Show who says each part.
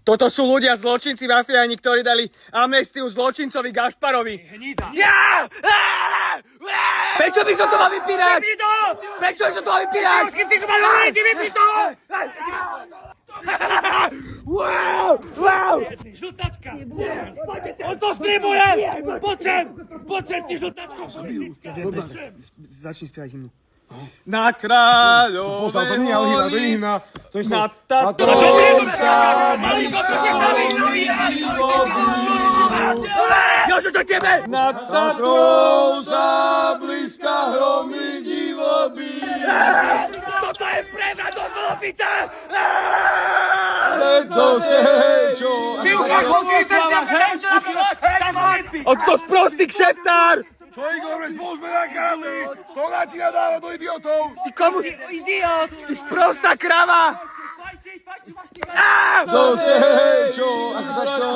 Speaker 1: Toto sú ľudia, zločinci, mafiáni, ktorí dali amnestiu zločincovi Gašparovi.
Speaker 2: Hnida.
Speaker 1: Ja! Prečo by som to mal vypínať? Prečo by som to mal vypínať? Wow!
Speaker 2: Žltačka! On to streamuje! Poď sem, ty žltačko!
Speaker 3: Začni spievať hymnu.
Speaker 1: Na kráľového
Speaker 3: To nie je hymna. To je
Speaker 1: na
Speaker 3: to.
Speaker 1: Jožo, čo tebe? Na Tatrou sa blízka hromy divobí.
Speaker 2: Toto je prevrat od Vlfica!
Speaker 3: To se, čo?
Speaker 1: Od to sprostý kšeftár!
Speaker 3: Čo Igor, spolu sme nakradli? To na ti nadáva do idiotov.
Speaker 1: Ty komu?
Speaker 2: Idiot!
Speaker 1: Ty sprostá krava!
Speaker 3: To se, čo? Ako sa to...